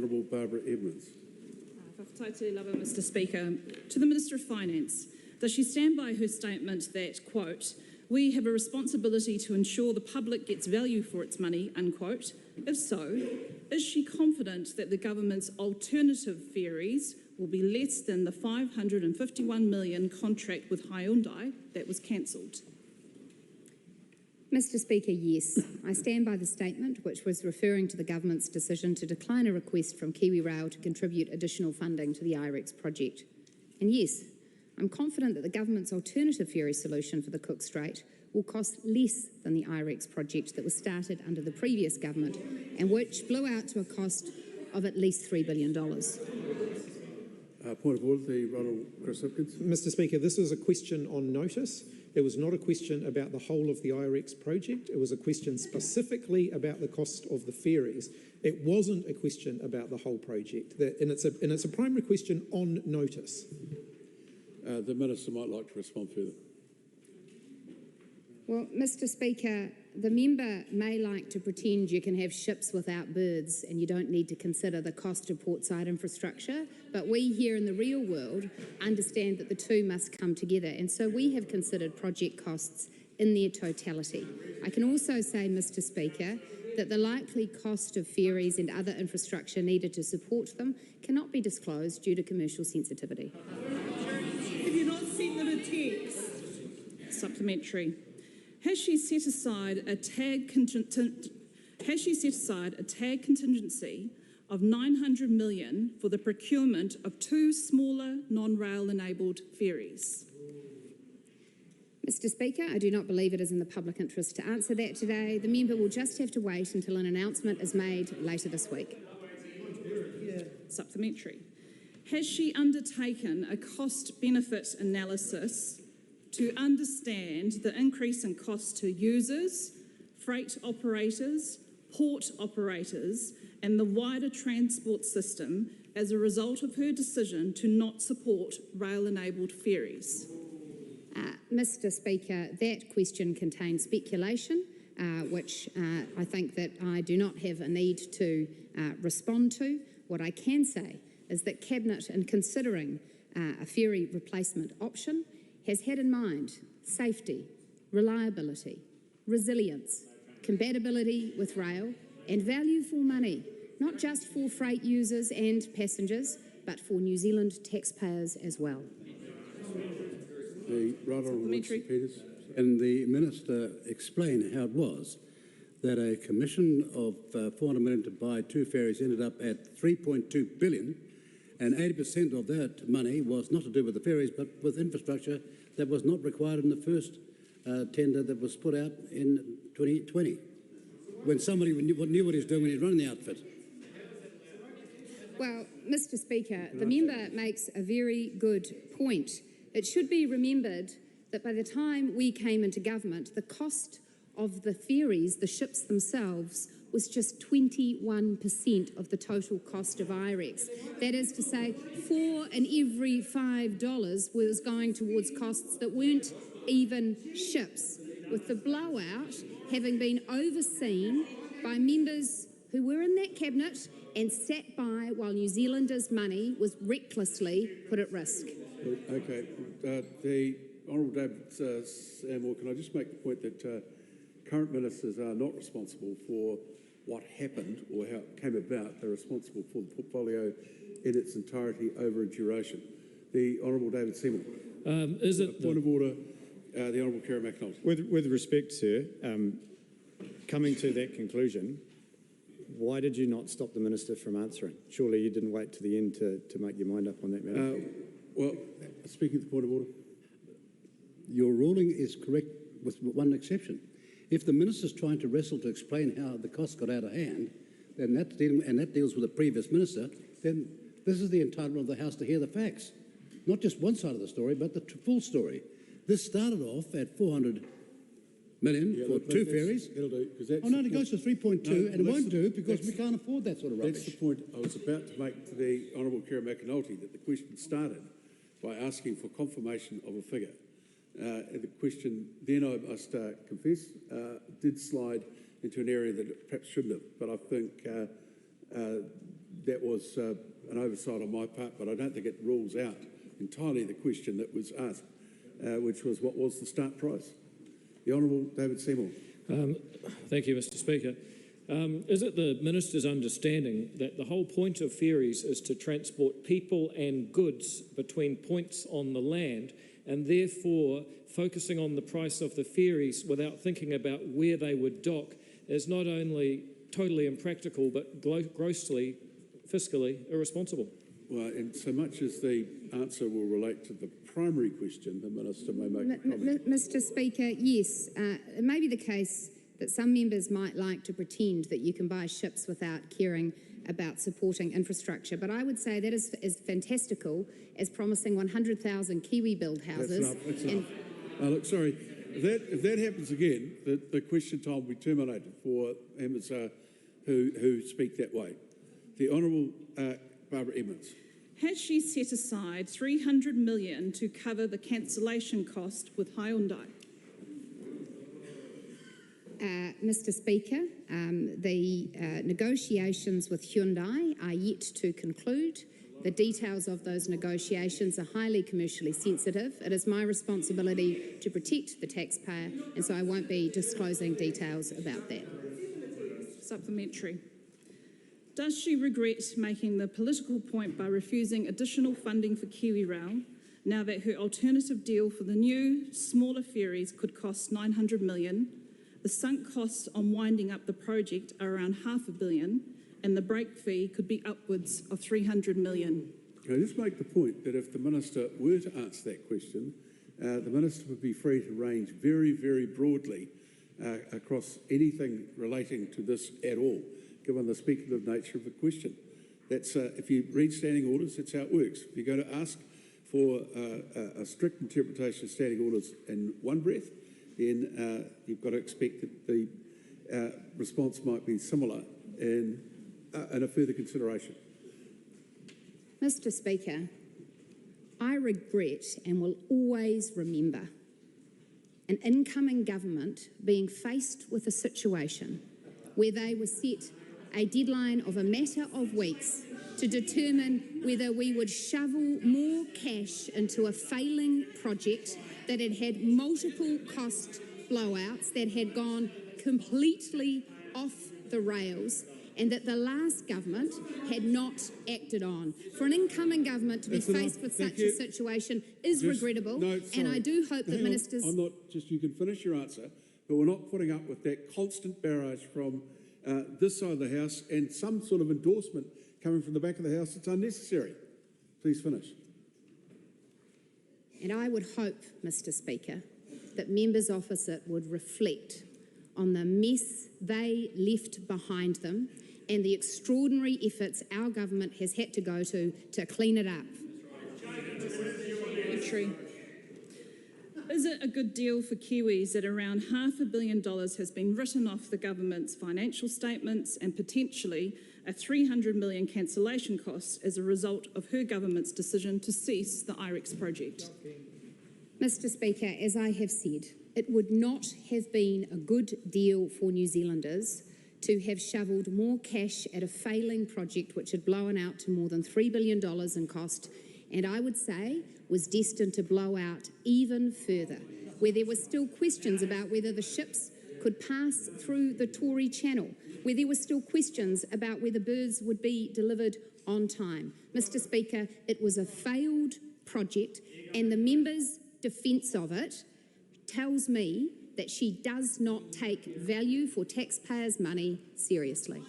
Honourable Barbara Edmonds. Mr. Speaker. To the Minister of Finance, does she stand by her statement that, quote, "We have a responsibility to ensure the public gets value for its money," unquote? If so, is she confident that the government's alternative ferries will be less than the $551 million contract with Hyundai that was cancelled? Mr. Speaker, yes. I stand by the statement, which was referring to the government's decision to decline a request from Kiwi Rail to contribute additional funding to the IREX project. And yes, I'm confident that the government's alternative ferry solution for the Cook Strait will cost less than the IREX project that was started under the previous government and which blew out to a cost of at least $3 billion. Point of order, the Honourable Chris Hipkins. Mr. Speaker, this is a question on notice. It was not a question about the whole of the IREX project. It was a question specifically about the cost of the ferries. It wasn't a question about the whole project. And it's a primary question on notice. The Minister might like to respond further. Well, Mr. Speaker, the member may like to pretend you can have ships without berths and you don't need to consider the cost of portside infrastructure, but we here in the real world understand that the two must come together, and so we have considered project costs in their totality. I can also say, Mr. Speaker, that the likely cost of ferries and other infrastructure needed to support them cannot be disclosed due to commercial sensitivity. Have you not sent them a text? Supplementary. Has she set aside a tag contingency of $900 million for the procurement of 2 smaller non-rail enabled ferries? Mr. Speaker, I do not believe it is in the public interest to answer that today. The member will just have to wait until an announcement is made later this week. Supplementary. Has she undertaken a cost-benefit analysis to understand the increase in cost to users, freight operators, port operators, and the wider transport system as a result of her decision to not support rail-enabled ferries? Mr. Speaker, that question contains speculation, which I think that I do not have a need to respond to. What I can say is that Cabinet, in considering a ferry replacement option, has had in mind safety, reliability, resilience, compatibility with rail, and value for money, not just for freight users and passengers, but for New Zealand taxpayers as well. The Right Honourable Winston Peters. And the Minister explained how it was that a commission of $400 million to buy 2 ferries ended up at $3.2 billion, and 80% of that money was not to do with the ferries, but with infrastructure that was not required in the first tender that was put out in 2020, when somebody knew what he was doing when he was running the outfit. Well, Mr. Speaker, the member makes a very good point. It should be remembered that by the time we came into government, the cost of the ferries, the ships themselves, was just 21% of the total cost of IREX. That is to say, 4 in every $5 was going towards costs that weren't even ships, with the blowout having been overseen by members who were in that cabinet and sat by while New Zealanders' money was recklessly put at risk. Okay. The Honourable David Samwell, can I just make the point that current ministers are not responsible for what happened or how it came about. They're responsible for the portfolio in its entirety over a duration. The Honourable David Seymour. Is it point of order? The Honourable Kerry McAnulty. With respect, sir, coming to that conclusion, why did you not stop the Minister from answering? Surely you didn't wait to the end to make your mind up on that matter. Well, speaking to the point of order. Your ruling is correct with one exception. If the Minister's trying to wrestle to explain how the costs got out of hand, then that deals with the previous Minister, then this is the entitlement of the House to hear the facts. Not just one side of the story, but the full story. This started off at $400 million for 2 ferries. It'll do, oh no, it goes to 3.2, and it won't do because we can't afford that sort of rubbish. That's the point I was about to make to the Honourable Kerry McAnulty, that the question started by asking for confirmation of a figure. The question then, I must confess, did slide into an area that it perhaps shouldn't have, but I think that was an oversight on my part, but I don't think it rules out entirely the question that was asked, which was what was the start price? The Honourable David Seymour. Thank you, Mr. Speaker. Is it the Minister's understanding that the whole point of ferries is to transport people and goods between points on the land, and therefore focusing on the price of the ferries without thinking about where they would dock is not only totally impractical but grossly fiscally irresponsible? Well, in so much as the answer will relate to the primary question, the Minister may make a comment. Mr. Speaker, yes, it may be the case that some members might like to pretend that you can buy ships without caring about supporting infrastructure, but I would say that is as fantastical as promising 100,000 Kiwi-build houses. That's enough. Look, sorry, if that happens again, the question time will be terminated for members who speak that way. The Honourable Barbara Edmonds. Has she set aside $300 million to cover the cancellation cost with Hyundai? Mr. Speaker, the negotiations with Hyundai are yet to conclude. The details of those negotiations are highly commercially sensitive. It is my responsibility to protect the taxpayer, and so I won't be disclosing details about that. Supplementary. Does she regret making the political point by refusing additional funding for KiwiRail now that her alternative deal for the new, smaller ferries could cost $900 million, the sunk costs on winding up the project are around $500 million, and the break fee could be upwards of $300 million? Can I just make the point that if the Minister were to answer that question, the Minister would be free to range very, very broadly across anything relating to this at all, given the speculative nature of the question. That's if you read standing orders, that's how it works. If you're going to ask for a strict interpretation of standing orders in one breath, then you've got to expect that the response might be similar in a further consideration. Mr. Speaker, I regret and will always remember an incoming government being faced with a situation where they were set a deadline of a matter of weeks to determine whether we would shovel more cash into a failing project that had had multiple cost blowouts, that had gone completely off the rails, and that the last government had not acted on. For an incoming government to be faced with such a situation is regrettable, and I do hope that ministers... I'm not just, you can finish your answer, but we're not putting up with that constant barrage from this side of the House and some sort of endorsement coming from the back of the House that's unnecessary. Please finish. And I would hope, Mr. Speaker, that members opposite would reflect on the mess they left behind them and the extraordinary efforts our government has had to go to clean it up. True. Is it a good deal for Kiwis that around $500 million has been written off the government's financial statements and potentially a $300 million cancellation cost as a result of her government's decision to cease the IREX project? Mr. Speaker, as I have said, it would not have been a good deal for New Zealanders to have shovelled more cash at a failing project which had blown out to more than $3 billion in cost, and I would say was destined to blow out even further, where there were still questions about whether the ships could pass through the Tory Channel, where there were still questions about whether birds would be delivered on time. Mr. Speaker, it was a failed project, and the member's defence of it tells me that she does not take value for taxpayers' money seriously.